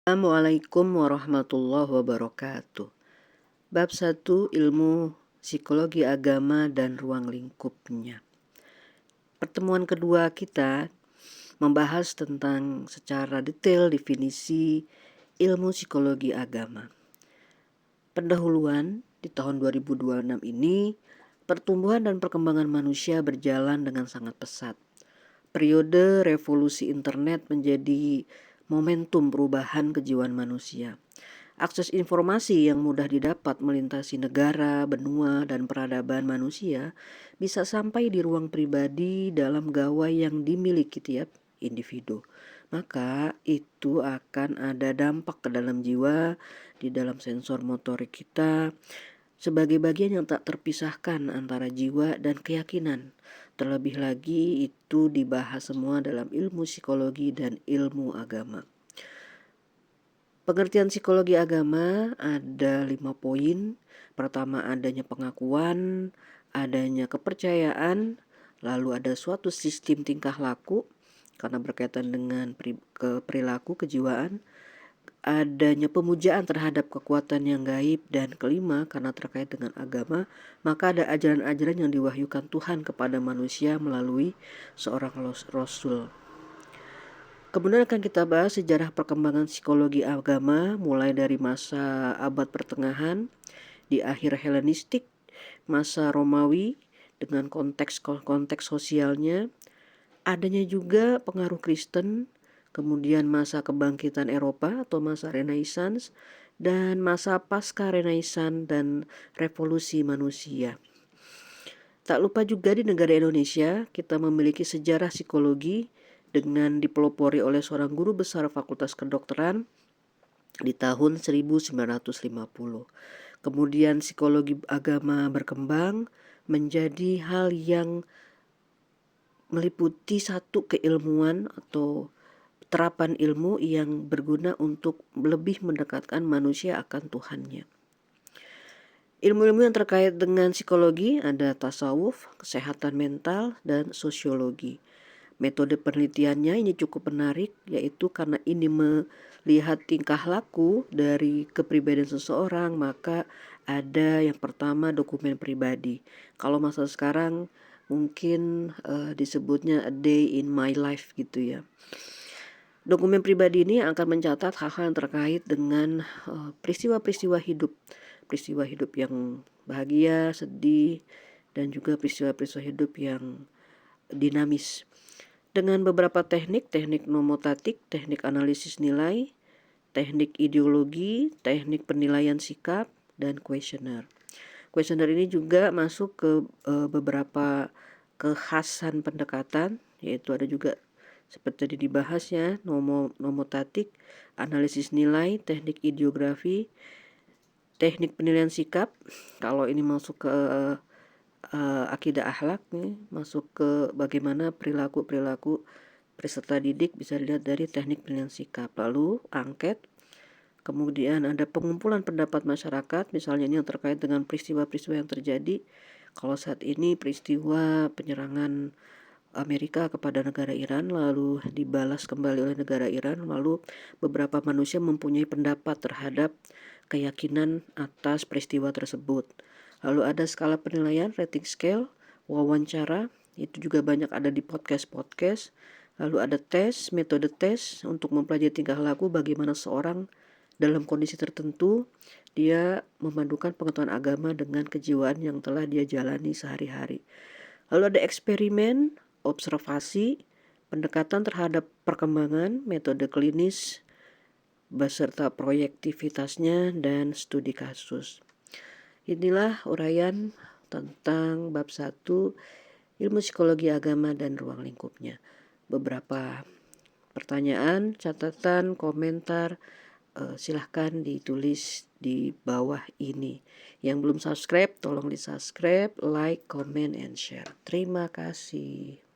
Assalamualaikum warahmatullahi wabarakatuh. Bab 1, Ilmu Psikologi Agama dan Ruang Lingkupnya. Pertemuan kedua kita membahas tentang secara detail definisi ilmu psikologi agama. Pendahuluan di tahun 2026 ini, pertumbuhan dan perkembangan manusia berjalan dengan sangat pesat. Periode revolusi internet menjadi momentum perubahan kejiwaan manusia. Akses informasi yang mudah didapat melintasi negara, benua, dan peradaban manusia bisa sampai di ruang pribadi dalam gawai yang dimiliki tiap individu. Maka itu akan ada dampak ke dalam jiwa, di dalam sensor motorik kita, sebagai bagian yang tak terpisahkan antara jiwa dan keyakinan. Terlebih lagi itu dibahas semua dalam ilmu psikologi dan ilmu agama. Pengertian psikologi agama ada 5 poin. Pertama, adanya pengakuan, adanya kepercayaan, lalu ada suatu sistem tingkah laku karena berkaitan dengan perilaku kejiwaan, adanya pemujaan terhadap kekuatan yang gaib, dan kelima, karena terkait dengan agama, maka ada ajaran-ajaran yang diwahyukan Tuhan kepada manusia melalui seorang rasul. Kemudian akan kita bahas sejarah perkembangan psikologi agama mulai dari masa abad pertengahan, di akhir Helenistik, masa Romawi dengan konteks sosialnya, adanya juga pengaruh Kristen, kemudian masa kebangkitan Eropa atau masa Renaissance, dan masa pasca Renaissance dan revolusi manusia. Tak lupa juga di negara Indonesia kita memiliki sejarah psikologi dengan dipelopori oleh seorang guru besar Fakultas Kedokteran di tahun 1950. Kemudian psikologi agama berkembang menjadi hal yang meliputi satu keilmuan atau terapan ilmu yang berguna untuk lebih mendekatkan manusia akan Tuhannya. Ilmu-ilmu yang terkait dengan psikologi ada tasawuf, kesehatan mental, dan sosiologi. Metode penelitiannya ini cukup menarik, yaitu karena ini melihat tingkah laku dari kepribadian seseorang, maka ada yang pertama dokumen pribadi. Kalau masa sekarang mungkin disebutnya a day in my life gitu ya. Dokumen pribadi ini akan mencatat hal-hal yang terkait dengan peristiwa-peristiwa hidup yang bahagia, sedih, dan juga peristiwa-peristiwa hidup yang dinamis. Dengan beberapa teknik nomotatik, teknik analisis nilai, teknik ideologi, teknik penilaian sikap, dan kuesioner. Kuesioner ini juga masuk ke beberapa kekhasan pendekatan, yaitu ada juga seperti tadi dibahas ya, nomotatik, analisis nilai, teknik ideografi, teknik penilaian sikap. Kalau ini masuk ke akidah akhlak nih, masuk ke bagaimana perilaku peserta didik bisa dilihat dari teknik penilaian sikap. Lalu angket, kemudian ada pengumpulan pendapat masyarakat, misalnya ini yang terkait dengan peristiwa-peristiwa yang terjadi. Kalau saat ini peristiwa penyerangan Amerika kepada negara Iran lalu dibalas kembali oleh negara Iran, lalu beberapa manusia mempunyai pendapat terhadap keyakinan atas peristiwa tersebut. Lalu ada skala penilaian, rating scale, wawancara, itu juga banyak ada di podcast. Lalu ada tes, metode tes untuk mempelajari tingkah laku bagaimana seorang dalam kondisi tertentu dia memadukan pengetahuan agama dengan kejiwaan yang telah dia jalani sehari-hari. Lalu ada eksperimen, observasi, pendekatan terhadap perkembangan, metode klinis, beserta proyektivitasnya, dan studi kasus. Inilah uraian tentang bab 1, ilmu psikologi agama dan ruang lingkupnya. Beberapa pertanyaan, catatan, komentar, silahkan ditulis di bawah ini. Yang belum subscribe, tolong di subscribe, like, comment, and share. Terima kasih.